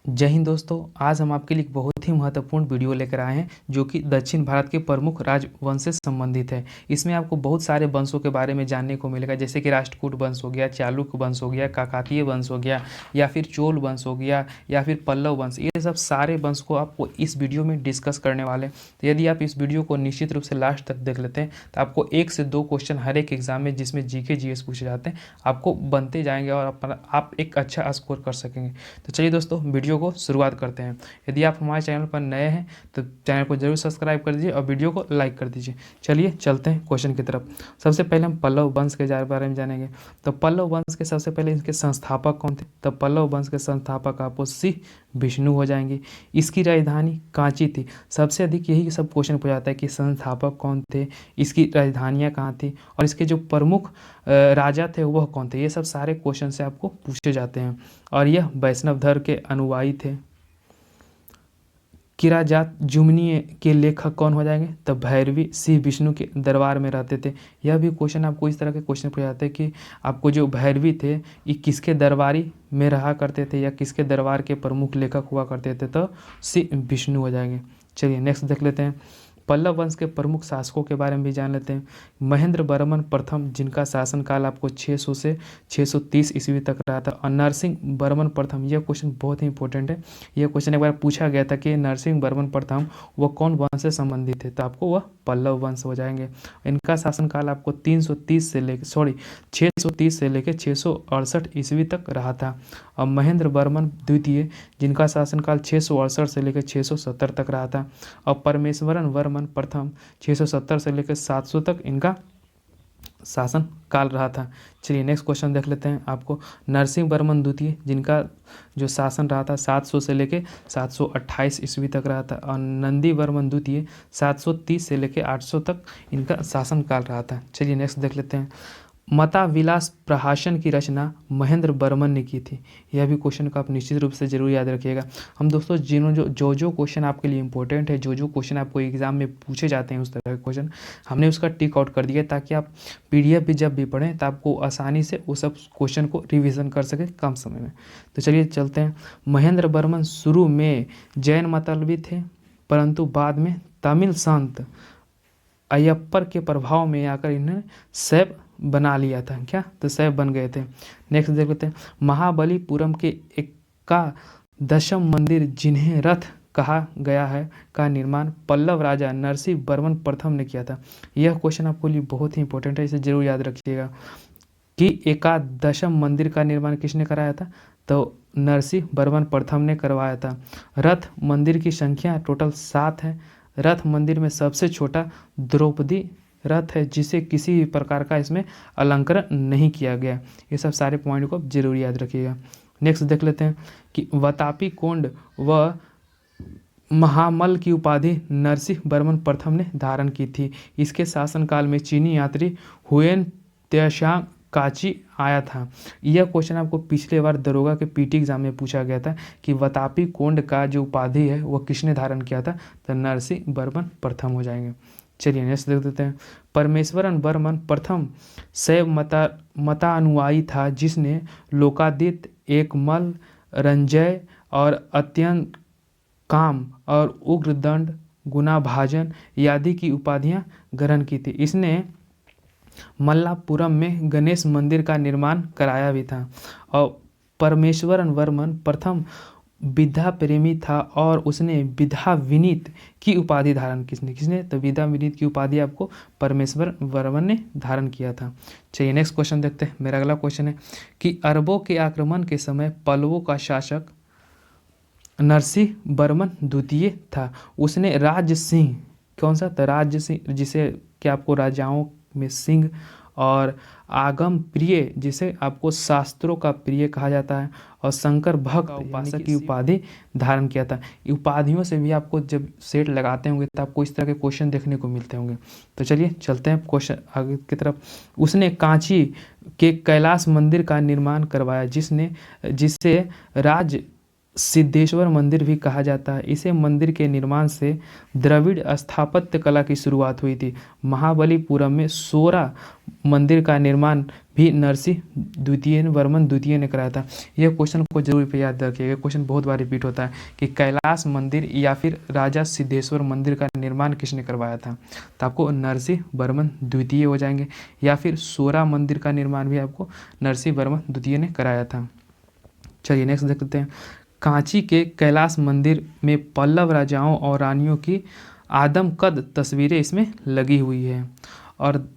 जय हिंद दोस्तों। आज हम आपके लिए एक बहुत ही महत्वपूर्ण वीडियो लेकर आए हैं जो कि दक्षिण भारत के प्रमुख राजवंश से संबंधित है। इसमें आपको बहुत सारे वंशों के बारे में जानने को मिलेगा, जैसे कि राष्ट्रकूट वंश हो गया, चालुक्य वंश हो गया, काकतीय वंश हो गया, या फिर चोल वंश हो गया, या फिर पल्लव वंश। ये सब सारे वंश को आपको इस वीडियो में डिस्कस करने वाले हैं। तो यदि आप इस वीडियो को निश्चित रूप से लास्ट तक देख लेते हैं तो आपको 1 से 2 क्वेश्चन हर एक एग्जाम में, जिसमें जीके जीएस पूछे जाते हैं, आपको बनते जाएंगे और आप एक अच्छा स्कोर कर सकेंगे। तो चलिए दोस्तों, वीडियो को शुरुआत करते हैं। यदि आप हमारे चैनल पर नए हैं तो चैनल को जरूर सब्सक्राइब कर दीजिए और वीडियो को लाइक कर दीजिए। चलिए चलते हैं क्वेश्चन की तरफ। सबसे पहले हम पल्लव वंश के बारे में जानेंगे। तो पल्लव वंश के सबसे पहले इनके संस्थापक कौन थे? तो पल्लव वंश के संस्थापक आपको सी विष्णु हो जाएंगे। इसकी राजधानी कांची थी। सबसे अधिक यही सब क्वेश्चन पूछा जाता है कि संस्थापक कौन थे, इसकी राजधानियाँ कहाँ थी, और इसके जो प्रमुख राजा थे वह कौन थे। ये सब सारे क्वेश्चन से आपको पूछे जाते हैं। और यह वैष्णव धर्म के अनुयायी थे। किराजात जुमनी के लेखक कौन हो जाएंगे? तो भैरवी श्री विष्णु के दरबार में रहते थे। यह भी क्वेश्चन आपको इस तरह के क्वेश्चन पूछे जाते हैं कि आपको जो भैरवी थे ये किसके दरबारी में रहा करते थे या किसके दरबार के प्रमुख लेखक हुआ करते थे? तो श्री विष्णु हो जाएंगे। चलिए नेक्स्ट देख लेते हैं। पल्लव वंश के प्रमुख शासकों के बारे में भी जान लेते हैं। महेंद्र वर्मन प्रथम, जिनका शासनकाल आपको 600 से 630 ईस्वी तक रहा था। और नरसिंह वर्मन प्रथम, यह क्वेश्चन बहुत ही इंपॉर्टेंट है। यह क्वेश्चन एक बार पूछा गया था कि नरसिंह वर्मन प्रथम वह कौन वंश से संबंधित है? तो आपको वह पल्लव वंश हो जाएंगे। इनका शासनकाल आपको 630 से लेकर 668 ईस्वी तक रहा था। और महेंद्र वर्मन द्वितीय, जिनका शासनकाल 668 से लेकर 670 तक रहा था। और परमेश्वरन वर्मन प्रथम 670 से लेकर 700 तक इनका शासन काल रहा था। चलिए नेक्स्ट क्वेश्चन देख लेते हैं। आपको नरसिंह वर्मन द्वितीय, जिनका जो शासन रहा था 700 से लेकर 728 ईस्वी तक रहा था। और नंदी वर्मन द्वितीय 730 से लेकर 800 तक इनका शासन काल रहा था। चलिए नेक्स्ट देख लेते हैं। मता विलास प्रहासन की रचना महेंद्र वर्मन ने की थी। यह भी क्वेश्चन को आप निश्चित रूप से जरूर याद रखिएगा। हम दोस्तों जो क्वेश्चन आपके लिए इंपॉर्टेंट है, जो क्वेश्चन आपको एग्जाम में पूछे जाते हैं, उस तरह के क्वेश्चन हमने उसका टिक आउट कर दिया, ताकि आप पीडीएफ भी जब भी पढ़ें तो आपको आसानी से उस सब क्वेश्चन को रिविजन कर सकें कम समय में। तो चलिए चलते हैं। महेंद्र वर्मन शुरू में जैन मतलबी थे, परंतु बाद में तमिल संत अयप्पर के प्रभाव में आकर इन्हें शैव बना लिया था। क्या? तो शैव बन गए थे। नेक्स्ट देख लेते हैं। महाबलीपुरम के एकादशम मंदिर, जिन्हें रथ कहा गया है, का निर्माण पल्लव राजा नरसिंह वर्मन प्रथम ने किया था। यह क्वेश्चन आपके लिए बहुत ही इंपॉर्टेंट है, इसे जरूर याद रखिएगा कि एकादशम मंदिर का निर्माण किसने कराया था? तो नरसिंह वर्मन प्रथम ने करवाया था। रथ मंदिर की संख्या टोटल 7 है। रथ मंदिर में सबसे छोटा द्रौपदी रथ है, जिसे किसी भी प्रकार का इसमें अलंकरण नहीं किया गया। ये सब सारे पॉइंट को जरूर याद रखिएगा। नेक्स्ट देख लेते हैं कि वातापी कोंड व महामल की उपाधि नरसिंह वर्मन प्रथम ने धारण की थी। इसके शासनकाल में चीनी यात्री हुएन त्सांग काची आया था। यह क्वेश्चन आपको पिछले बार दरोगा के पीटी एग्जाम में पूछा गया था कि वातापी कोंड का जो उपाधि है वह किसने धारण किया था? तो नरसिंह वर्मन प्रथम हो जाएंगे। चलिए नेक्स्ट देख देते हैं। परमेश्वरन वर्मन प्रथम शैव मतानुयायी था, जिसने लोकादित्य, एकमल, रंजय और अत्यंत काम और उग्रदंड, गुणाभाजन आदि की उपाधियां ग्रहण की थी। इसने मल्लापुरम में गणेश मंदिर का निर्माण कराया भी था। और परमेश्वरन वर्मन प्रथम विद्या प्रेमी था और उसने विद्या विनीत की उपाधि धारण किसने? तो विद्या विनीत की उपाधि आपको परमेश्वर वर्मन ने धारण किया था। चलिए नेक्स्ट क्वेश्चन देखते हैं। मेरा अगला क्वेश्चन है कि अरबों के आक्रमण के समय पल्लवों का शासक नरसिंह वर्मन द्वितीय था। उसने राज्य सिंह, कौन सा? तो राज्य सिंह, जिसे कि आपको राजाओं में सिंह, और आगम प्रिय, जिसे आपको शास्त्रों का प्रिय कहा जाता है, और शंकर भक्त उपासक की उपाधि धारण किया था। उपाधियों से भी आपको जब सेट लगाते होंगे तो आपको इस तरह के क्वेश्चन देखने को मिलते होंगे। तो चलिए चलते हैं क्वेश्चन आगे की तरफ। उसने कांची के कैलाश मंदिर का निर्माण करवाया, जिसे राज सिद्धेश्वर मंदिर भी कहा जाता है। इसे मंदिर के निर्माण से द्रविड़ स्थापत्य कला की शुरुआत हुई थी। महाबलीपुरम में 16 मंदिर का निर्माण भी नरसिंह द्वितीय वर्मन द्वितीय ने कराया था। यह क्वेश्चन को जरूर पे याद रखिएगा, क्वेश्चन बहुत बार रिपीट होता है कि कैलाश मंदिर या फिर राजा सिद्धेश्वर मंदिर का निर्माण किसने करवाया था। तो आपको नरसिंह वर्मन द्वितीय हो जाएंगे, या फिर सोरा मंदिर का निर्माण भी आपको नरसिंह वर्मन द्वितीय ने कराया था। चलिए नेक्स्ट देखते हैं। कांची के कैलाश मंदिर में पल्लव राजाओं और रानियों की आदमकद तस्वीरें इसमें लगी हुई है। और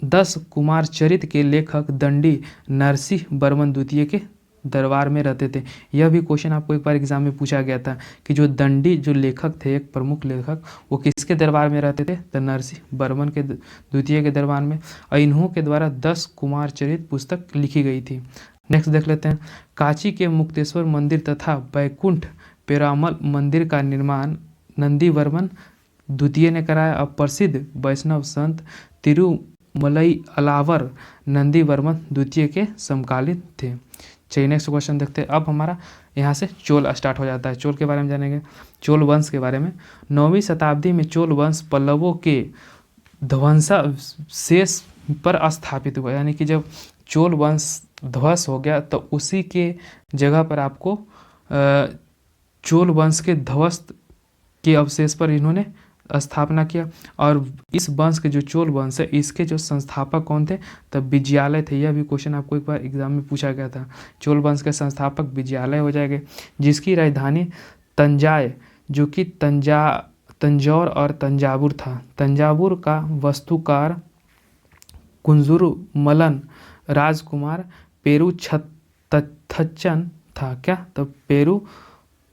10 कुमार चरित्र के लेखक दंडी नरसिंह वर्मन द्वितीय के दरबार में रहते थे। यह भी क्वेश्चन आपको एक बार एग्जाम में पूछा गया था कि जो दंडी जो लेखक थे, एक प्रमुख लेखक, वो किसके दरबार में रहते थे, तो नरसिंह वर्मन के द्वितीय के दरबार में, और इन्हों के द्वारा 10 कुमार चरित्र पुस्तक लिखी गई थी। नेक्स्ट देख लेते हैं। कांची के मुक्तेश्वर मंदिर तथा बैकुंठ पेरामल मंदिर का निर्माण नंदीवर्मन द्वितीय ने कराया। अब प्रसिद्ध वैष्णव संत तिरुमलई अलावर नंदीवर्मन द्वितीय के समकालीन थे। चलिए नेक्स्ट क्वेश्चन देखते हैं। अब हमारा यहाँ से चोल स्टार्ट हो जाता है। चोल के बारे में जानेंगे, चोल वंश के बारे में। 9वीं शताब्दी में चोल वंश पल्लवों के ध्वंसावशेष पर स्थापित हुआ, यानी कि जब चोल वंश ध्वंस हो गया तो उसी के जगह पर आपको चोल वंश के ध्वस्त के अवशेष पर इन्होंने स्थापना किया। और इस वंश के जो चोल वंश है, इसके जो संस्थापक कौन थे, तब विजयालय थे। यह भी क्वेश्चन आपको एक बार एग्जाम में पूछा गया था। चोल वंश के संस्थापक विजयालय हो जाएंगे, जिसकी राजधानी तंजाय, जो कि तंजौर और तंजावुर था। तंजावुर का वास्तुकार कुंजूर मलन राजकुमार पेरू थच्चन था। क्या, तो पेरू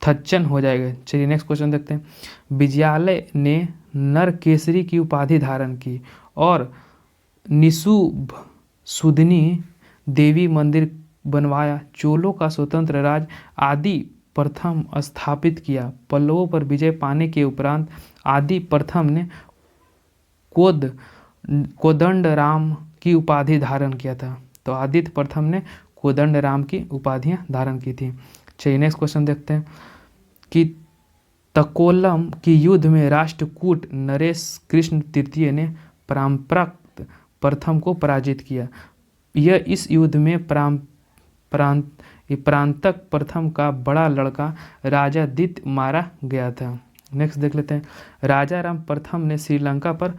थच्चन हो जाएगा। चलिए नेक्स्ट क्वेश्चन देखते हैं। विजयालय ने नरकेसरी की उपाधि धारण की और निशुभ सुधनी देवी मंदिर बनवाया। चोलों का स्वतंत्र राज आदि प्रथम स्थापित किया। पल्लवों पर विजय पाने के उपरांत आदि प्रथम ने कोदंड राम की उपाधि धारण किया था। तो आदित्य प्रथम ने कोदंड राम की उपाधियां धारण की थी। चलिए नेक्स्ट क्वेश्चन देखते हैं कि तकोलम की युद्ध में राष्ट्रकूट नरेश कृष्ण तृतीय ने प्रांतक प्रथम को पराजित किया। यह इस युद्ध में प्रांतक प्रथम का बड़ा लड़का राजा दित्य मारा गया था। नेक्स्ट देख लेते हैं। राजा राम प्रथम ने श्रीलंका पर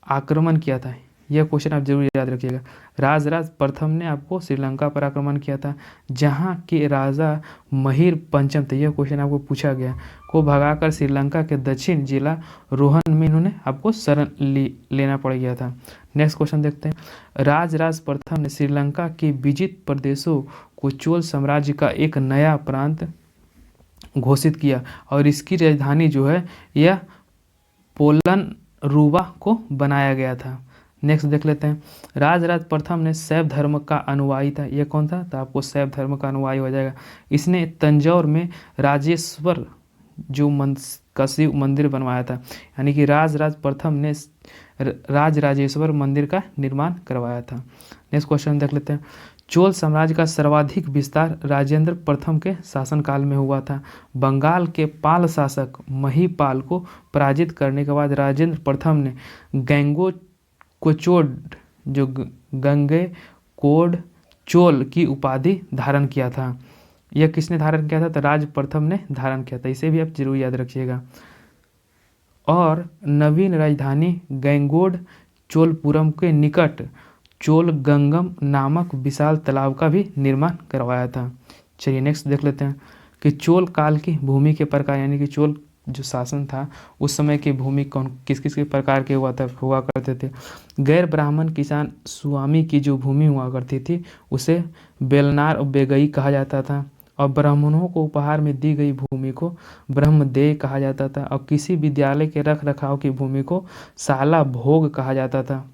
आक्रमण किया था। यह क्वेश्चन आप जरूर याद रखिएगा। राजराज प्रथम ने आपको श्रीलंका पर आक्रमण किया था, जहां के राजा महिर पंचम थे। यह क्वेश्चन आपको पूछा गया, को भगाकर श्रीलंका के दक्षिण जिला रोहन में इन्होंने आपको शरण लेना पड़ गया था। नेक्स्ट क्वेश्चन देखते हैं। राजराज प्रथम ने श्रीलंका के विजित प्रदेशों को चोल साम्राज्य का एक नया प्रांत घोषित किया और इसकी राजधानी जो है यह पोलन रूबा को बनाया गया था। नेक्स्ट देख लेते हैं। राजराज प्रथम ने शैव धर्म का अनुयायी था। यह कौन था, तो आपको शैव धर्म का अनुयायी हो जाएगा। इसने तंजौर में राजेश्वर का शिव मंदिर बनवाया था, यानी कि राजराज प्रथम ने राजराजेश्वर मंदिर का निर्माण करवाया था। नेक्स्ट क्वेश्चन देख लेते हैं। चोल साम्राज्य का सर्वाधिक विस्तार राजेंद्र प्रथम के शासनकाल में हुआ था। बंगाल के पाल शासक महीपाल को पराजित करने के बाद राजेंद्र प्रथम ने गंगे कोड चोल की उपाधि धारण किया था। यह किसने धारण किया था, तो राज प्रथम ने धारण किया था। इसे भी आप जरूर याद रखिएगा। और नवीन राजधानी गंगोड चोलपुरम के निकट चोल गंगम नामक विशाल तालाब का भी निर्माण करवाया था। चलिए नेक्स्ट देख लेते हैं कि चोल काल की भूमि के प्रकार, यानी कि चोल जो शासन था उस समय की भूमि किस किस के प्रकार के हुआ करते थे। गैर ब्राह्मण किसान स्वामी की जो भूमि हुआ करती थी उसे बेलनार और बेगई कहा जाता था, और ब्राह्मणों को उपहार में दी गई भूमि को ब्रह्मदेय कहा जाता था, और किसी विद्यालय के रख रखाव की भूमि को शाला भोग कहा जाता था,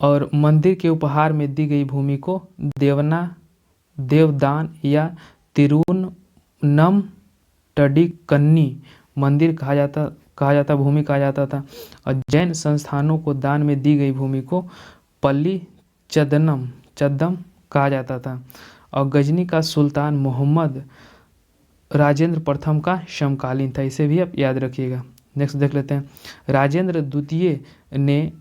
और मंदिर के उपहार में दी गई भूमि को देवदान या तिरुनम टडिकन्नी मंदिर कहा जाता भूमि कहा जाता था, और जैन संस्थानों को दान में दी गई भूमि को पल्ली चद्दम कहा जाता था, और गजनी का सुल्तान मोहम्मद राजेंद्र प्रथम का समकालीन था। इसे भी आप याद रखिएगा। नेक्स्ट देख लेते हैं। राजेंद्र द्वितीय ने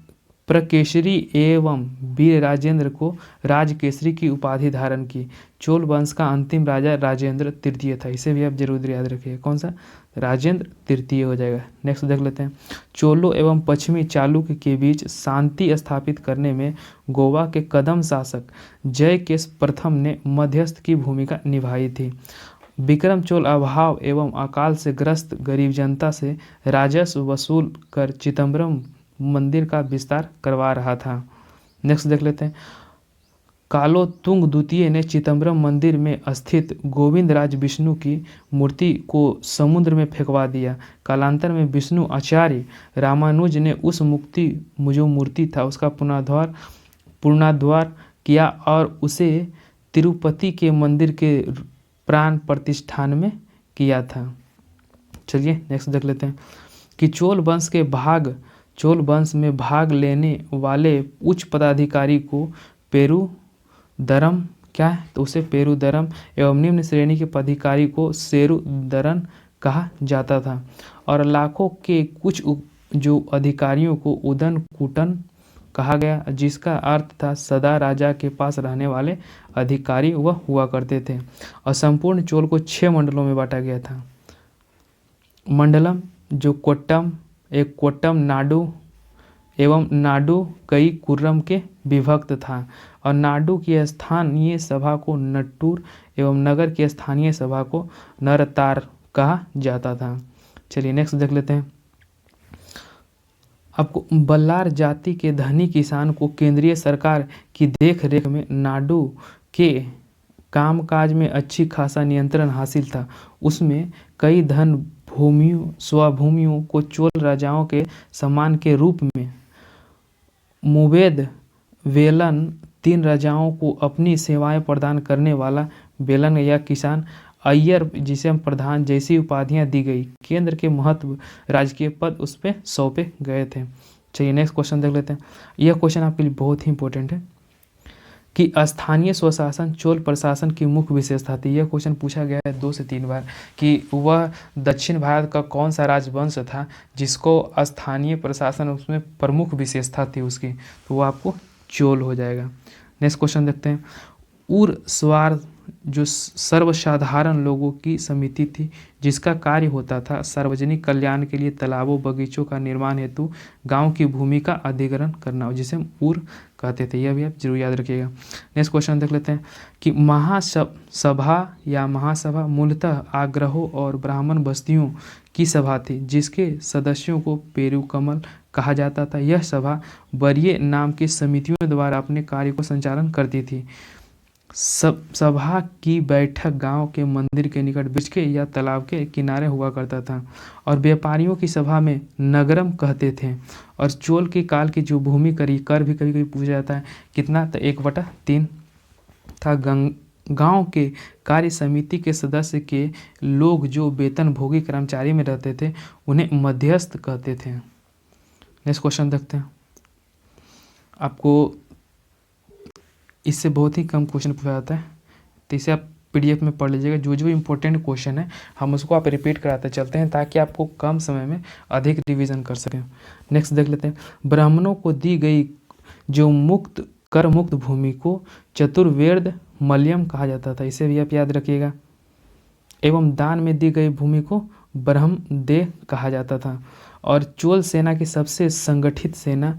प्रकेशरी एवं वीर राजेंद्र को राजकेसरी की उपाधि धारण की। चोल वंश का अंतिम राजा राजेंद्र तृतीय था। इसे भी आप जरूर याद रखिए। कौन सा? राजेंद्र तृतीय हो जाएगा। नेक्स्ट देख लेते हैं। चोलों एवं पश्चिमी चालुक्य के बीच शांति स्थापित करने में गोवा के कदम शासक जयकेश प्रथम ने मध्यस्थ की भूमिका निभाई थी। विक्रम चोल अभाव एवं अकाल से ग्रस्त गरीब जनता से राजस्व वसूल कर चिदम्बरम मंदिर का विस्तार करवा रहा था। नेक्स्ट देख लेते हैं। कालोतुंग द्वितीय ने चिदम्बरम मंदिर में स्थित गोविंदराज विष्णु की मूर्ति को समुद्र में फेंकवा दिया। कालांतर में विष्णु आचार्य रामानुज ने उस जो मूर्ति था उसका पुनरुद्धार किया और उसे तिरुपति के मंदिर के प्राण प्रतिष्ठान में किया था। चलिए नेक्स्ट देख लेते हैं कि चोल वंश में भाग लेने वाले उच्च पदाधिकारी को पेरुदरम क्या है? तो उसे पेरुदरम एवं निम्न श्रेणी के पदाधिकारी को सेरुदरन कहा जाता था। और लाखों के कुछ जो अधिकारियों को उदन कुटन कहा गया, जिसका अर्थ था सदा राजा के पास रहने वाले अधिकारी वह हुआ करते थे। और संपूर्ण चोल को 6 मंडलों में बांटा गया था। मंडलम जो कोट्टम नाडु एवं नाडु कई कुर्रम के विभक्त था। और नाडु की स्थानीय सभा को नट्टूर एवं नगर की स्थानीय सभा को नरतार कहा जाता था। चलिए नेक्स्ट देख लेते हैं। आपको बल्लार जाति के धनी किसान को केंद्रीय सरकार की देख रेख में नाडु के कामकाज में अच्छी खासा नियंत्रण हासिल था। उसमें कई स्वभूमियों को चोल राजाओं के सम्मान के रूप में मुवेद वेलन 3 राजाओं को अपनी सेवाएं प्रदान करने वाला वेलन या किसान अय्यर जिसे हम प्रधान जैसी उपाधियां दी गई। केंद्र के महत्व राजकीय पद उस पर सौंपे गए थे। चलिए नेक्स्ट क्वेश्चन देख लेते हैं। यह क्वेश्चन आपके लिए बहुत ही इंपॉर्टेंट है कि स्थानीय स्वशासन चोल प्रशासन की मुख्य विशेषता थी। यह क्वेश्चन पूछा गया है 2 से 3 बार कि वह दक्षिण भारत का कौन सा राजवंश था जिसको स्थानीय प्रशासन उसमें प्रमुख विशेषता थी उसकी, तो वो आपको चोल हो जाएगा। नेक्स्ट क्वेश्चन देखते हैं। उर स्वार जो सर्वसाधारण लोगों की समिति थी जिसका कार्य होता था सार्वजनिक कल्याण के लिए तालाबों बगीचों का निर्माण हेतु गांव की भूमि का अधिग्रहण करना, जिसे हम उर कहते थे। यह भी आप जरूर याद रखिएगा। नेक्स्ट क्वेश्चन देख लेते हैं कि महासभा मूलतः आग्रहों और ब्राह्मण बस्तियों की सभा थी जिसके सदस्यों को पेरुकमल कहा जाता था। यह सभा वरीय नाम की समितियों द्वारा अपने कार्य को संचालन करती थी। सभा की बैठक गांव के मंदिर के निकट वृक्ष के या तालाब के किनारे हुआ करता था। और व्यापारियों की सभा में नगरम कहते थे। और चोल के काल की जो भूमि कर भी कभी कभी पूछा जाता है कितना, तो 1/3 था। गांव के कार्य समिति के सदस्य के लोग जो वेतन भोगी कर्मचारी में रहते थे उन्हें मध्यस्थ कहते थे। नेक्स्ट क्वेश्चन देखते हैं। आपको इससे बहुत ही कम क्वेश्चन पूछा जाता है, तो इसे आप PDF में पढ़ लीजिएगा। जो इम्पोर्टेंट क्वेश्चन है हम उसको आप रिपीट कराते चलते हैं ताकि आपको कम समय में अधिक रिवीजन कर सकें। नेक्स्ट देख लेते हैं। ब्राह्मणों को दी गई जो कर मुक्त भूमि को चतुर्वेद मलयम कहा जाता था। इसे भी आप याद रखिएगा। एवं दान में दी गई भूमि को ब्रह्मदेह कहा जाता था। और चोल सेना की सबसे संगठित सेना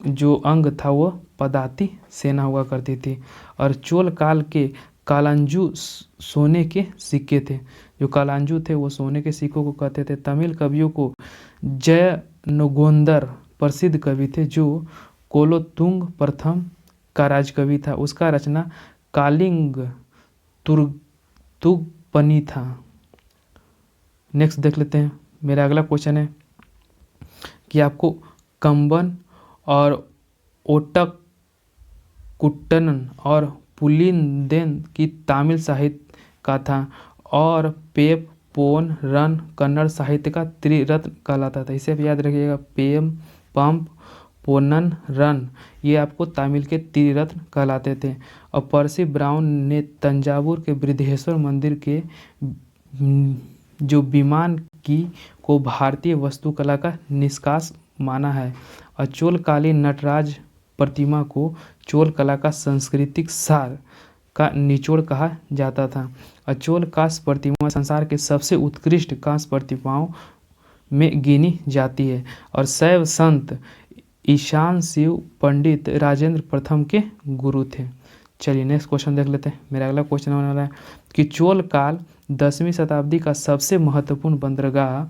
जो अंग था वो पदाति सेना हुआ करती थी। और चोल काल के कालांजू सोने के सिक्के थे। जो कालांजू थे वो सोने के सिक्कों को कहते थे। तमिल कवियों को जयनगोंदर प्रसिद्ध कवि थे जो कोलोतुंग प्रथम का राजकवि था। उसका रचना कालिंग तुगपनी था। नेक्स्ट देख लेते हैं। मेरा अगला क्वेश्चन है कि आपको कंबन और ओटक कुट्टन और पुलिंदेन की तमिल साहित्य का था और पेप पोन रन कन्नड़ साहित्य का त्रिरत्न कहलाता था। इसे भी याद रखिएगा। पेम पंप पोनन रन ये आपको तमिल के त्रिरत्न कहलाते थे। और पर्सी ब्राउन ने तंजावुर के बृहदेश्वर मंदिर के जो विमान की को भारतीय वास्तुकला का निष्कास माना है। और चोलकालीन नटराज प्रतिमा को चोल कला का सांस्कृतिक सार का निचोड़ कहा जाता था। और चोल कांस्य प्रतिमा संसार के सबसे उत्कृष्ट कांस्य प्रतिमाओं में गिनी जाती है और शैव संत ईशान शिव पंडित राजेंद्र प्रथम के गुरु थे। चलिए नेक्स्ट क्वेश्चन देख लेते हैं। मेरा अगला क्वेश्चन होने वाला है कि चोल काल 10वीं शताब्दी का सबसे महत्वपूर्ण बंदरगाह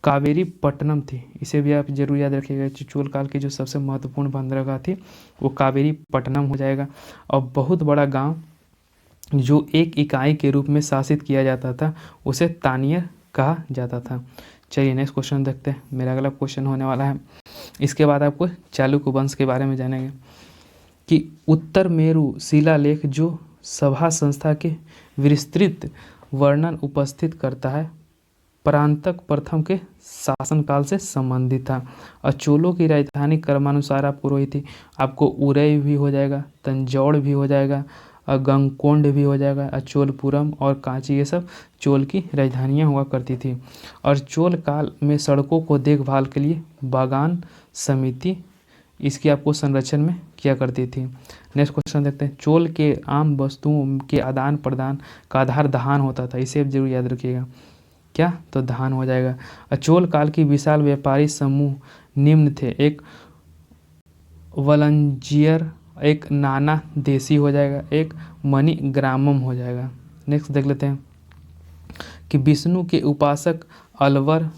कावेरी पट्टनम थी। इसे भी आप जरूर याद रखिएगा। चोल काल की जो सबसे महत्वपूर्ण बंदरगाह थी वो कावेरी पट्टनम हो जाएगा। और बहुत बड़ा गांव जो एक इकाई के रूप में शासित किया जाता था उसे तानियर कहा जाता था। चलिए नेक्स्ट क्वेश्चन देखते हैं। मेरा अगला क्वेश्चन होने वाला है, इसके बाद आपको चालुक्य वंश के बारे में जानेंगे कि उत्तर मेरु शिलालेख जो सभा संस्था के विस्तृत वर्णन उपस्थित करता है परांतक प्रथम के शासनकाल से संबंधित था। और चोलों की राजधानी क्रमानुसार आपको रही थी, आपको उरई भी हो जाएगा, तंजौर भी हो जाएगा, और गंगकोंड भी हो जाएगा, और चोलपुरम और कांची, ये सब चोल की राजधानियाँ हुआ करती थी। और चोल काल में सड़कों को देखभाल के लिए बागान समिति इसकी आपको संरक्षण में किया करती थी। नेक्स्ट क्वेश्चन देखते हैं। चोल के आम वस्तुओं के आदान प्रदान का आधार धान होता था। इसे आप जरूर याद रखिएगा। क्या? तो धान हो जाएगा। और चोल काल की विशाल व्यापारी समूह निम्न थे। एक वलंजियर, एक नाना देसी हो जाएगा, एक मणि ग्रामम हो जाएगा। नेक्स्ट देख लेते हैं कि विष्णु के उपासक अलवर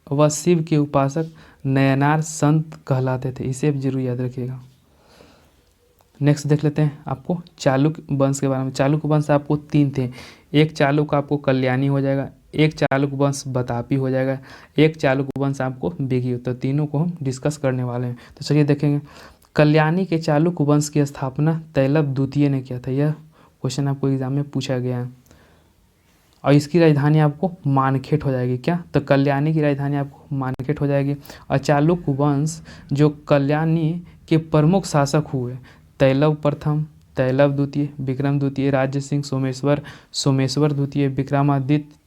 व शिव के उपासक नयनार संत कहलाते थे। इसे आप जरूर याद रखिएगा। नेक्स्ट देख लेते हैं आपको चालुक्य वंश के बारे में। चालुक्य वंश आपको 3 थे। एक चालुक्य आपको कल्याणी हो जाएगा, एक चालुक्य वंश बतापी हो जाएगा, एक चालुक्य वंश आपको बेगी। तो तीनों को हम डिस्कस करने वाले हैं। तो चलिए देखेंगे। कल्याणी के चालुक्य वंश की स्थापना तैलभ द्वितीय ने किया था। यह क्वेश्चन आपको एग्जाम में पूछा गया है। और इसकी राजधानी आपको मानखेट हो जाएगी। क्या? तो कल्याणी की राजधानी आपको मानखेट हो जाएगी। और चालुक्य वंश जो कल्याणी के प्रमुख शासक हुए तैलभ प्रथम, तैलभ द्वितीय, विक्रम द्वितीय, राज्य सिंह, सोमेश्वर, सोमेश्वर द्वितीय, विक्रमादित्य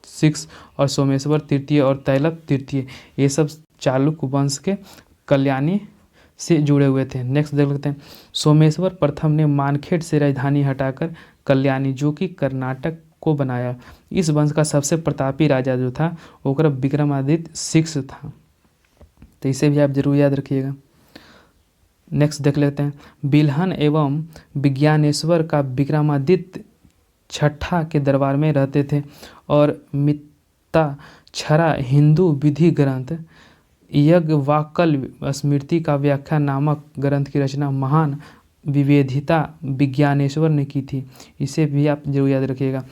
6 और सोमेश्वर तृतीय और तैलभ तृतीय, ये सब चालुक्य वंश के कल्याणी से जुड़े हुए थे। नेक्स्ट देख लेते हैं। सोमेश्वर प्रथम ने मानखेट से राजधानी हटाकर कल्याणी जो कि कर्नाटक को बनाया। इस वंश का सबसे प्रतापी राजा जो था वो विक्रमादित्य 6 था। तो इसे भी आप जरूर याद रखिएगा। नेक्स्ट देख लेते हैं। बिल्हन एवं विज्ञानेश्वर का विक्रमादित्य 6 के दरबार में रहते थे और मित्ता छरा हिंदू विधि ग्रंथ यज्ञवाकल्य स्मृति का व्याख्या नामक ग्रंथ की रचना महान विविधिता विज्ञानेश्वर ने की थी। इसे भी आप जरूर याद रखिएगा।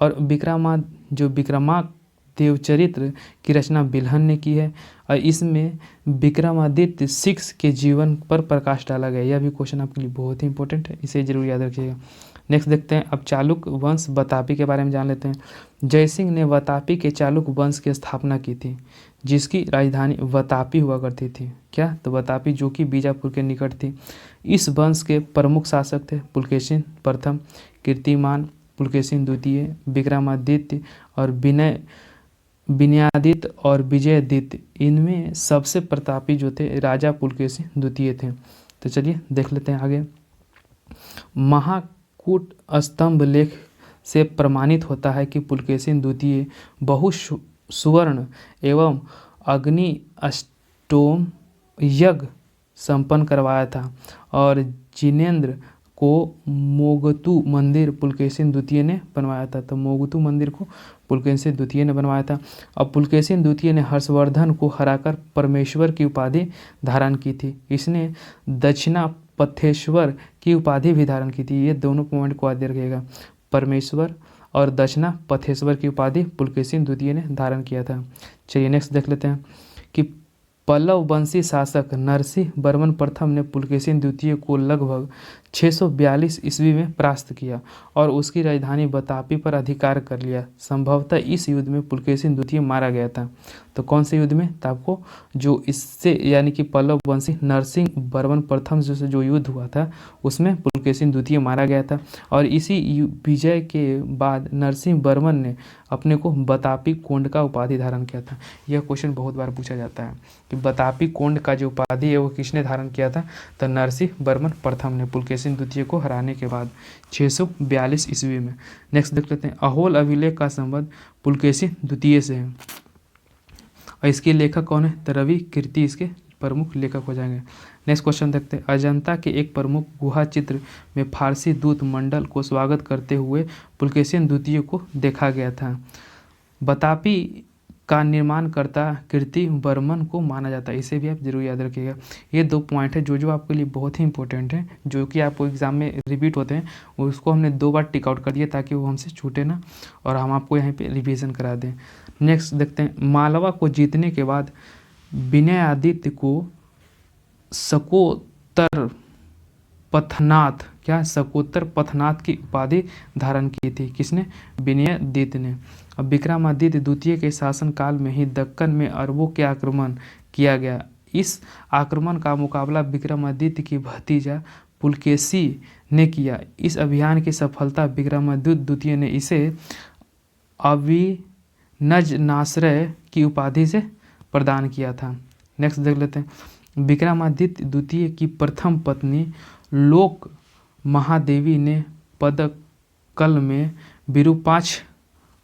और विक्रमाक देवचरित्र की रचना बिल्हन ने की है और इसमें विक्रमादित्य 6 के जीवन पर प्रकाश डाला गया। यह भी क्वेश्चन आपके लिए बहुत ही इंपॉर्टेंट है, इसे जरूर याद रखिएगा। नेक्स्ट देखते हैं। अब चालुक्य वंश बतापी के बारे में जान लेते हैं। जयसिंह ने बतापी के चालुक्य वंश की स्थापना की थी जिसकी राजधानी बतापी हुआ करती थी। क्या? तो बतापी जो कि बीजापुर के निकट थी। इस वंश के प्रमुख शासक थे पुलकेशिन प्रथम, कीर्तिमान पुलकेशिन द्वितीय, विक्रमादित्य और विनयादित्य और विजयादित्य। इनमें सबसे प्रतापी जो थे राजा पुलकेशिन द्वितीय थे। तो चलिए देख लेते हैं आगे। महाकूट स्तंभ लेख से प्रमाणित होता है कि पुलकेशिन द्वितीय बहु सुवर्ण एवं अग्नि अष्टोम यज्ञ संपन्न करवाया था और जिनेन्द्र को मोगतु मंदिर पुलकेशिन द्वितीय ने बनवाया था। तो मोगतु मंदिर को पुलकेशिन द्वितीय ने बनवाया था। और पुलकेशिन द्वितीय ने हर्षवर्धन को हराकर परमेश्वर की उपाधि धारण की थी। इसने दक्षिणा पथेश्वर की उपाधि भी धारण की थी। ये दोनों पॉइंट को याद रखिएगा। परमेश्वर और दक्षिणा पथेश्वर की उपाधि पुलकेशिन द्वितीय ने धारण किया था। चलिए नेक्स्ट देख लेते हैं कि पल्लव वंशी शासक नरसिंह वर्मन प्रथम ने पुलकेशिन द्वितीय को लगभग 642 ईस्वी में परास्त किया और उसकी राजधानी बतापी पर अधिकार कर लिया। संभवतः इस युद्ध में पुलकेशिन द्वितीय मारा गया था। तो कौन से युद्ध में? तो आपको जो इससे यानी कि पल्लव वंशी नरसिंह वर्मन प्रथम से जो युद्ध हुआ था उसमें पुलकेशिन द्वितीय मारा गया था। और इसी विजय के बाद नरसिंह वर्मन ने अपने को बतापी कोंड का उपाधि धारण किया था। यह क्वेश्चन बहुत बार पूछा जाता है कि बतापी कोंड का जो उपाधि है वो किसने धारण किया था? तो नरसिंह वर्मन प्रथम ने पुलकेशिन द्वितीय को हराने के बाद 642 ईस्वी में। नेक्स्ट देख लेते हैं, अहोल अभिलेख का संबंध पुलकेशिन द्वितीय से है और इसके लेखक कौन है? तो रवि कीर्ति इसके प्रमुख लेखक हो जाएंगे। नेक्स्ट क्वेश्चन देखते हैं, अजंता के एक प्रमुख गुहा चित्र में फारसी दूत मंडल को स्वागत करते हुए पुलकेशिन द्वितीय को देखा गया था। बतापी का निर्माणकर्ता कीर्ति वर्मन को माना जाता है। इसे भी आप जरूर याद रखिएगा। ये 2 पॉइंट है जो आपके लिए बहुत ही इंपॉर्टेंट है, जो कि आपको एग्जाम में रिपीट होते हैं। उसको हमने 2 बार टिक आउट कर दिया ताकि वो हमसे छूटे ना और हम आपको यहाँ पे रिवीजन करा दें। नेक्स्ट देखते हैं, मालवा को जीतने के बाद विनयादित्य को सकोतर पथनाथ की उपाधि धारण की थी। किसने? विनयादित्य ने। अब विक्रमादित्य द्वितीय के शासनकाल में ही दक्कन में अरबों के आक्रमण किया गया। इस आक्रमण का मुकाबला विक्रमादित्य की भतीजा पुलकेशी ने किया। इस अभियान की सफलता विक्रमादित्य द्वितीय ने इसे अविनजनाश्रय की उपाधि से प्रदान किया था। नेक्स्ट देख लेते हैं, विक्रमादित्य द्वितीय की प्रथम पत्नी लोक महादेवी ने पदक्कल में विरूपाक्ष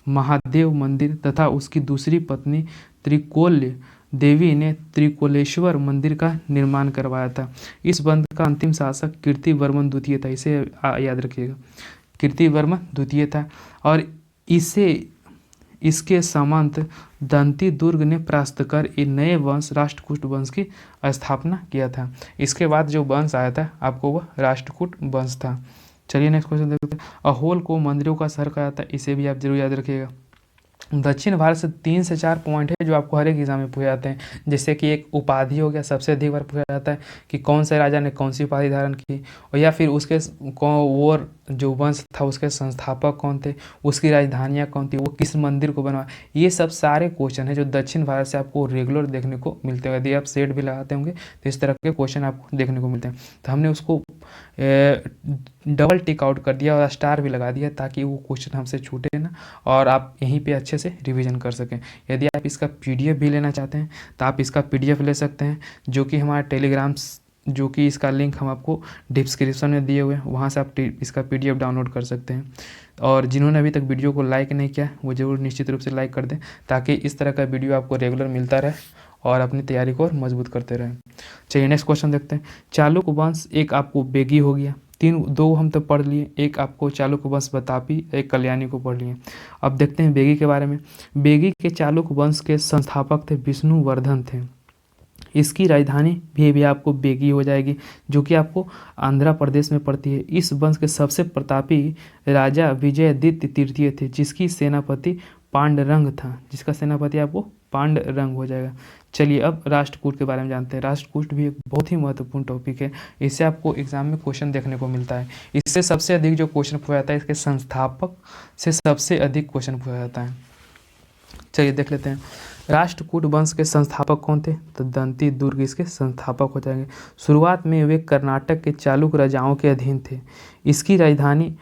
महादेव मंदिर तथा उसकी दूसरी पत्नी त्रिकोल्य देवी ने त्रिकोलेश्वर मंदिर का निर्माण करवाया था। इस बंध का अंतिम शासक कीर्ति वर्मन द्वितीय था। इसे याद रखिएगा, कीर्ति वर्मन द्वितीय था और इसके सामंत दंती दुर्ग ने परास्त कर एक नए वंश राष्ट्रकूट वंश की स्थापना किया था। इसके बाद जो वंश आया था आपको वह राष्ट्रकूट वंश था। चलिए नेक्स्ट क्वेश्चन देखते हैं, अहोल को मंदिरों का शहर कहा जाता है। इसे भी आप जरूर याद रखिएगा। दक्षिण भारत से 3 से 4 पॉइंट है जो आपको हर एक एग्जाम में पूछे जाते हैं। जैसे कि एक उपाधि हो गया, सबसे अधिक बार पूछा जाता है कि कौन से राजा ने कौन सी उपाधि धारण की, और या फिर उसके वो जो वंश था उसके संस्थापक कौन थे, उसकी राजधानियाँ कौन थी, वो किस मंदिर को बनवाया। ये सब सारे क्वेश्चन है जो दक्षिण भारत से आपको रेगुलर देखने को मिलते हैं। यदि आप सेट भी लगाते होंगे तो इस तरह के क्वेश्चन आपको देखने को मिलते हैं। तो हमने उसको डबल टिक आउट कर दिया और स्टार भी लगा दिया ताकि वो क्वेश्चन हमसे छूटे ना और आप यहीं पे अच्छे से रिवीजन कर सकें। यदि आप इसका पीडीएफ भी लेना चाहते हैं तो आप इसका पीडीएफ ले सकते हैं, जो कि हमारा टेलीग्राम, जो कि इसका लिंक हम आपको डिस्क्रिप्शन में दिए हुए हैं, वहाँ से आप इसका पीडीएफ डाउनलोड कर सकते हैं। और जिन्होंने अभी तक वीडियो को लाइक नहीं किया वो ज़रूर निश्चित रूप से लाइक कर दें ताकि इस तरह का वीडियो आपको रेगुलर मिलता रहे और अपनी तैयारी को और मजबूत करते रहें। चलिए नेक्स्ट क्वेश्चन देखते हैं, चालुक्य वंश एक आपको बेगी हो गया, 2 हम तो पढ़ लिए, एक आपको चालुक्य वंश बतापी, एक कल्याणी को पढ़ लिए। अब देखते हैं बेगी के बारे में। बेगी के चालुक्य वंश के संस्थापक थे विष्णुवर्धन थे। इसकी राजधानी भी आपको बेगी हो जाएगी, जो कि आपको आंध्र प्रदेश में पड़ती है। इस वंश के सबसे प्रतापी राजा विजयादित्य तृतीय थे, जिसकी सेनापति पांडरंग था। जिसका सेनापति आपको पांडरंग हो जाएगा। चलिए अब राष्ट्रकूट के बारे में जानते हैं। राष्ट्रकूट भी एक बहुत ही महत्वपूर्ण टॉपिक है, इससे आपको एग्जाम में क्वेश्चन देखने को मिलता है। इससे सबसे अधिक जो क्वेश्चन पूछा जाता है, इसके संस्थापक से सबसे अधिक क्वेश्चन पूछा जाता है। चलिए देख लेते हैं, राष्ट्रकूट वंश के संस्थापक कौन थे? तो दंती दुर्ग इसके संस्थापक हो जाएंगे। शुरुआत में वे कर्नाटक के चालुक्य राजाओं के अधीन थे। इसकी राजधानी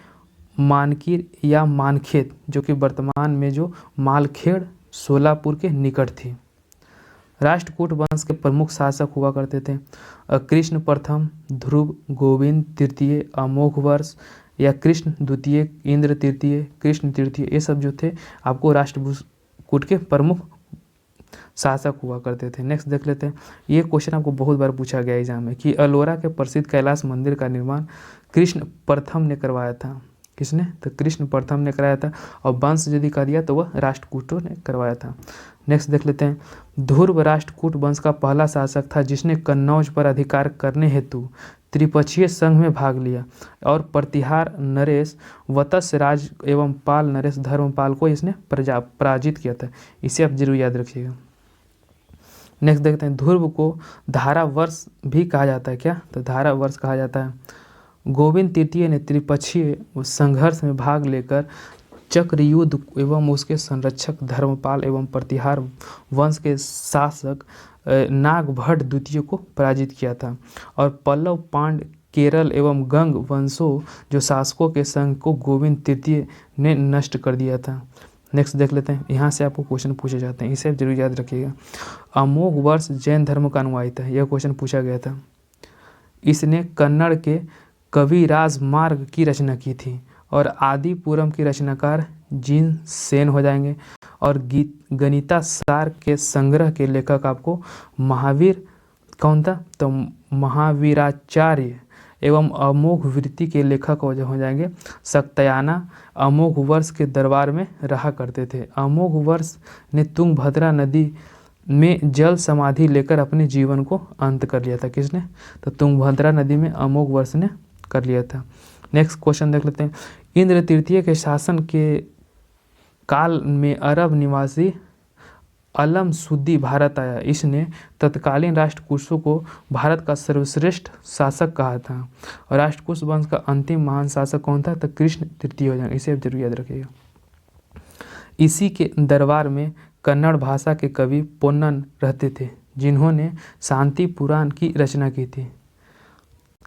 मानकीर या मानखेत, जो कि वर्तमान में जो मालखेड़ सोलापुर के निकट थी। राष्ट्रकूट वंश के प्रमुख शासक हुआ करते थे कृष्ण प्रथम, ध्रुव, गोविंद तृतीय, अमोघ वर्ष या कृष्ण द्वितीय, इंद्र तृतीय, कृष्ण तृतीय, ये सब जो थे आपको राष्ट्रकूट के प्रमुख शासक हुआ करते थे। नेक्स्ट देख लेते हैं, ये क्वेश्चन आपको बहुत बार पूछा गया एग्जाम में कि अलोरा के प्रसिद्ध कैलाश मंदिर का निर्माण कृष्ण प्रथम ने करवाया था। किसने? तो कृष्ण प्रथम ने कराया था और वंश यदि कर दिया तो वह राष्ट्रकूटों ने करवाया था। नेक्स्ट देख लेते हैं, ध्रुव राष्ट्रकूट वंश का पहला शासक था जिसने कन्नौज पर अधिकार करने हेतु त्रिपक्षीय संघ में भाग लिया और प्रतिहार नरेश, वत्स राज एवं पाल नरेश धर्मपाल को इसने पराजित किया था। इसे आप जरूर याद रखिएगा। नेक्स्ट देखते हैं, ध्रुव को धारा वर्ष भी कहा जाता है। क्या? तो धारा वर्ष कहा जाता है। गोविंद तृतीय ने त्रिपक्षीय संघर्ष में भाग लेकर चक्रयुद्ध एवं उसके संरक्षक धर्मपाल एवं प्रतिहार वंश के शासक नागभट्ट द्वितीय को पराजित किया था। और पल्लव, पांड्य, केरल एवं गंग वंशों जो शासकों के संघ को गोविंद तृतीय ने नष्ट कर दिया था। नेक्स्ट देख लेते हैं, यहाँ से आपको क्वेश्चन पूछे जाते हैं, इसे जरूर याद रखिएगा। अमोघ वर्ष जैन धर्म का अनुयायी था, यह क्वेश्चन पूछा गया था। इसने कन्नड़ के कविराज मार्ग की रचना की थी। और आदिपुरम की रचनाकार जिन सेन हो जाएंगे। और गणिता सार के संग्रह के लेखक आपको महावीर कौन था, तो महावीराचार्य एवं अमोघ वृत्ति के लेखक हो जाएंगे शक्तयाना। अमोघ वर्ष के दरबार में रहा करते थे। अमोघ वर्ष ने तुंगभद्रा नदी में जल समाधि लेकर अपने जीवन को अंत कर लिया था। किसने, तो तुंगभद्रा नदी में अमोघ वर्ष ने कर लिया था। नेक्स्ट क्वेश्चन देख लेते हैं। इंद्र तृतीय के शासन के काल में अरब निवासी अलम सुद्दी भारत आया। इसने तत्कालीन राष्ट्रकूटों को भारत का सर्वश्रेष्ठ शासक कहा था। और राष्ट्रकूट वंश का अंतिम महान शासक कौन था, तो कृष्ण तृतीय हो जाएगा, इसे आप जरूर याद रखिएगा। इसी के दरबार में कन्नड़ भाषा के कवि पोन्नन रहते थे, जिन्होंने शांति पुराण की रचना की थी।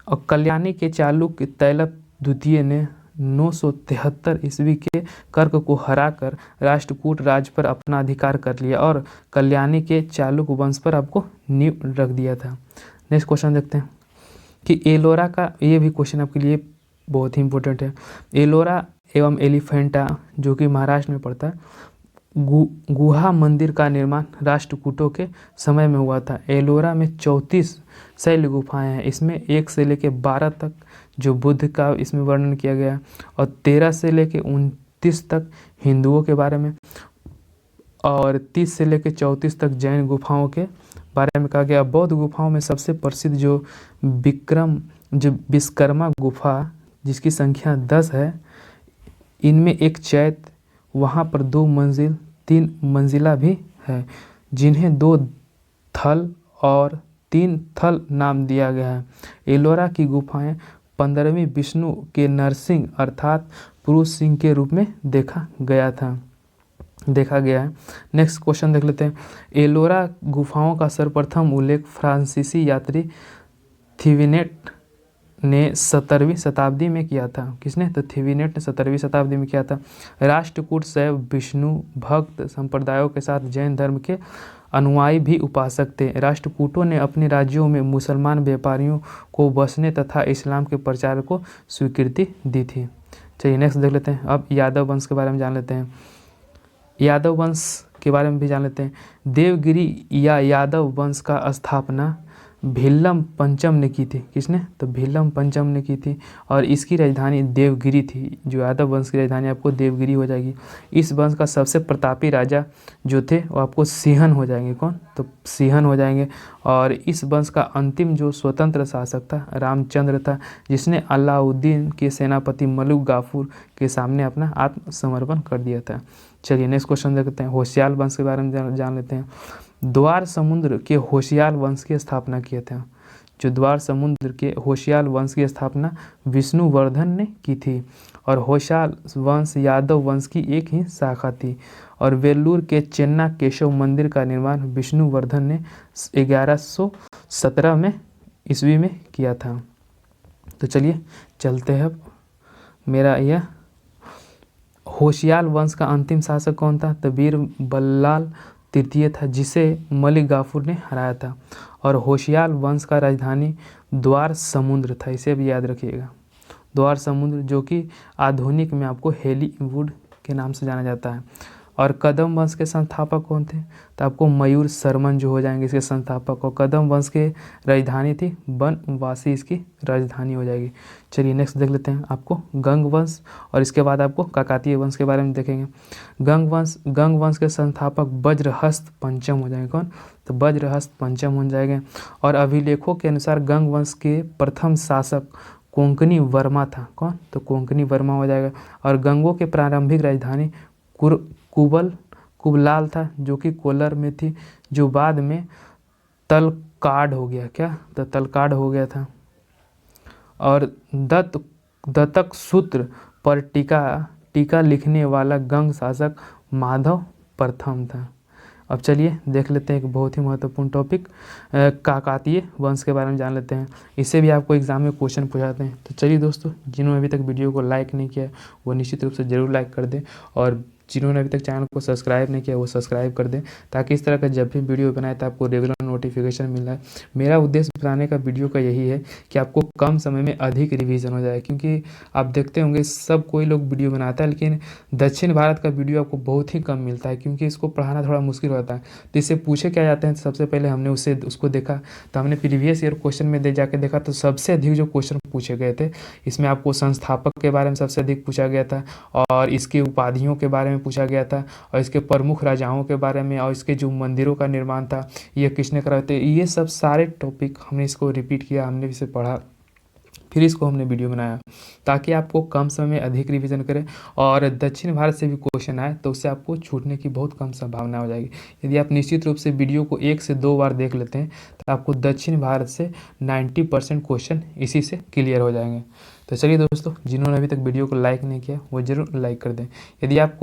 और कल्याणी के चालुक्य तैलप द्वितीय ने 973 ईस्वी के कर्क को हराकर राष्ट्रकूट राज्य पर अपना अधिकार कर लिया और कल्याणी के चालुक्य वंश पर आपको नींव रख दिया था। नेक्स्ट क्वेश्चन देखते हैं कि एलोरा का, ये भी क्वेश्चन आपके लिए बहुत ही इंपॉर्टेंट है। एलोरा एवं एलिफेंटा जो कि महाराष्ट्र में पड़ता है, गुहा मंदिर का निर्माण राष्ट्रकूटों के समय में हुआ था। एलोरा में 34 शैल गुफाएं हैं। इसमें 1 से लेकर 12 तक जो बुद्ध का इसमें वर्णन किया गया है, और 13 से लेकर 29 तक हिंदुओं के बारे में, और 30 से लेकर 34 तक जैन गुफाओं के बारे में कहा गया। बौद्ध गुफाओं में सबसे प्रसिद्ध जो विश्वकर्मा गुफा, जिसकी संख्या 10 है, इनमें एक चैत्य, वहाँ पर 2 मंजिल 3 मंजिला भी है, जिन्हें 2 थल और 3 थल नाम दिया गया है। एलोरा की गुफाएं 15वीं विष्णु के नरसिंह अर्थात पुरुष सिंह के रूप में देखा गया है। नेक्स्ट क्वेश्चन देख लेते हैं। एलोरा गुफाओं का सर्वप्रथम उल्लेख फ्रांसीसी यात्री थिविनेट ने 17वीं शताब्दी में किया था। किसने, तो थिविनेट ने 17वीं शताब्दी में किया था। राष्ट्रकूट शैव विष्णु भक्त संप्रदायों के साथ जैन धर्म के अनुयायी भी उपासक थे। राष्ट्रकूटों ने अपने राज्यों में मुसलमान व्यापारियों को बसने तथा इस्लाम के प्रचार को स्वीकृति दी थी। चलिए नेक्स्ट देख लेते हैं। अब यादव वंश के बारे में जान लेते हैं। यादव वंश के बारे में भी जान लेते हैं। देवगिरी या यादव वंश का स्थापना भिल्लम पंचम ने की थी। किसने, तो भिल्लम पंचम ने की थी, और इसकी राजधानी देवगिरी थी। जो यादव वंश की राजधानी आपको देवगिरी हो जाएगी। इस वंश का सबसे प्रतापी राजा जो थे वो आपको सिंहन हो जाएंगे। कौन, तो सिंहन हो जाएंगे। और इस वंश का अंतिम जो स्वतंत्र शासक था रामचंद्र था, जिसने अलाउद्दीन के सेनापति मलिक गाफूर के सामने अपना आत्मसमर्पण कर दिया था। चलिए नेक्स्ट क्वेश्चन देखते हैं। होशियार वंश के बारे में जान लेते हैं। द्वार समुद्र के होशियार वंश की स्थापना किए थे। जो द्वार समुद्र के होशियार वंश की स्थापना विष्णुवर्धन ने की थी। और होशियार वंश यादव वंश की एक ही शाखा थी। और वेल्लूर के चेन्ना केशव मंदिर का निर्माण विष्णुवर्धन ने 1117 में ईस्वी में किया था। तो चलिए चलते हैं। अब मेरा यह होशियार वंश का अंतिम शासक कौन था, तो वीर बल्लाल तृतीय था, जिसे मलिक गाफूर ने हराया था। और होशियार वंश का राजधानी द्वार समुद्र था, इसे भी याद रखिएगा। द्वार समुद्र जो कि आधुनिक में आपको हेलीवुड के नाम से जाना जाता है। और कदम वंश के संस्थापक कौन थे, तो आपको मयूर शर्मन जो हो जाएंगे इसके संस्थापक। और कदम वंश के राजधानी थी बनवासी, इसकी राजधानी हो जाएगी। चलिए नेक्स्ट देख लेते हैं आपको गंग वंश, और इसके बाद आपको काकतीय वंश के बारे में देखेंगे। गंग वंश के संस्थापक वज्रहस्त पंचम हो जाएंगे। कौन, तो वज्रहस्त पंचम हो जाएंगे। और अभिलेखों के अनुसार गंग वंश के प्रथम शासक कोंकणी वर्मा था। कौन, तो कोंकणी वर्मा हो जाएगा। और गंगों के प्रारंभिक राजधानी कुबलाल था, जो कि कोलर में थी, जो बाद में तलकाड हो गया। क्या, तो तलकाड हो गया था। और दत्तक सूत्र पर टीका लिखने वाला गंग शासक माधव प्रथम था। अब चलिए देख लेते हैं एक बहुत ही महत्वपूर्ण टॉपिक काकतीय वंश के बारे में जान लेते हैं। इससे भी आपको एग्जाम में क्वेश्चन पूछाते हैं। तो चलिए दोस्तों, जिन्होंने अभी तक वीडियो को लाइक नहीं किया वो निश्चित रूप से ज़रूर लाइक कर दें, और जिन्होंने अभी तक चैनल को सब्सक्राइब नहीं किया वो सब्सक्राइब कर दें, ताकि इस तरह का जब भी वीडियो बनाए तो आपको रेगुलर नोटिफिकेशन मिल रहा है। मेरा उद्देश्य बनाने का वीडियो का यही है कि आपको कम समय में अधिक रिवीजन हो जाए, क्योंकि आप देखते होंगे सब कोई लोग वीडियो बनाता है, लेकिन दक्षिण भारत का वीडियो आपको बहुत ही कम मिलता है, क्योंकि इसको पढ़ाना थोड़ा मुश्किल होता है। तो इससे पूछे क्या जाते हैं, सबसे पहले हमने उसको देखा, तो हमने प्रीवियस ईयर क्वेश्चन में जाके देखा तो सबसे अधिक जो क्वेश्चन पूछे गए थे इसमें आपको संस्थापक के बारे में सबसे अधिक पूछा गया था, और इसकी उपाधियों के बारे में पूछा गया था, और इसके प्रमुख राजाओं के बारे में, और इसके जो मंदिरों का निर्माण था ये किसने कराए थे। ये सब सारे टॉपिक हमने इसको रिपीट किया, हमने इसे पढ़ा, फिर इसको हमने वीडियो बनाया, ताकि आपको कम समय में अधिक रिवीजन करें, और दक्षिण भारत से भी क्वेश्चन आए तो उससे आपको छूटने की बहुत कम संभावना हो जाएगी। यदि आप निश्चित रूप से वीडियो को 1 से 2 बार देख लेते हैं तो आपको दक्षिण भारत से 90% क्वेश्चन इसी से क्लियर हो जाएंगे। तो चलिए दोस्तों, जिन्होंने अभी तक वीडियो को लाइक नहीं किया वो जरूर लाइक कर दें। यदि आप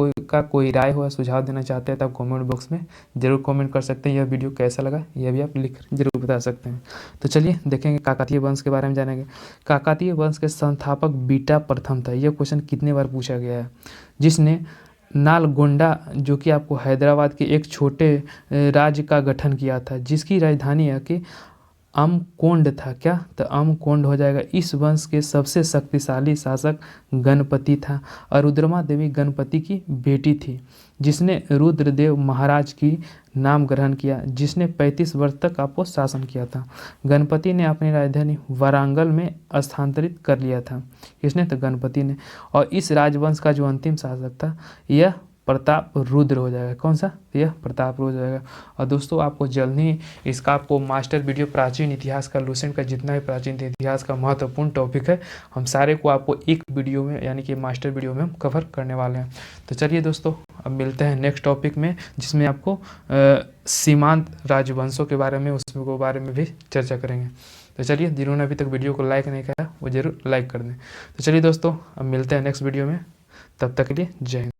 कोई राय हो या सुझाव देना चाहते हैं तो आप कमेंट बॉक्स में जरूर कमेंट कर सकते हैं। यह वीडियो कैसा लगा यह भी आप लिख जरूर बता सकते हैं। तो चलिए देखेंगे काकतीय वंश के बारे में जानेंगे। काकतीय वंश के संस्थापक बीटा प्रथम था। यह क्वेश्चन कितने बार पूछा गया है। जिसने नालगोंडा, जो कि आपको हैदराबाद के एक छोटे राज्य का गठन किया था, जिसकी राजधानी है कि अमकोंड था। क्या? तो अमकोंड हो जाएगा। इस वंश के सबसे शक्तिशाली शासक गणपति था, और रुद्रमा देवी गणपति की बेटी थी, जिसने रुद्रदेव महाराज की नाम ग्रहण किया, जिसने 35 वर्ष तक आपको शासन किया था। गणपति ने अपनी राजधानी वारांगल में स्थानांतरित कर लिया था। किसने? तो गणपति ने। और इस राजवंश का जो अंतिम शासक था यह प्रताप रुद्र हो जाएगा। कौन सा? यह प्रताप रुद्र हो जाएगा। और दोस्तों, आपको जल्द ही इसका आपको मास्टर वीडियो प्राचीन इतिहास का लूसेंट का जितना भी प्राचीन इतिहास का महत्वपूर्ण टॉपिक है, हम सारे को आपको एक वीडियो में यानी कि मास्टर वीडियो में हम कवर करने वाले हैं। तो चलिए दोस्तों, अब मिलते हैं नेक्स्ट टॉपिक में, जिसमें आपको सीमांत राजवंशों के बारे में उसके बारे में भी चर्चा करेंगे। तो चलिए, जिन्होंने अभी तक वीडियो को लाइक नहीं किया वो जरूर लाइक कर दें। तो चलिए दोस्तों, अब मिलते हैं नेक्स्ट वीडियो में। तब तक के लिए जय हिंद।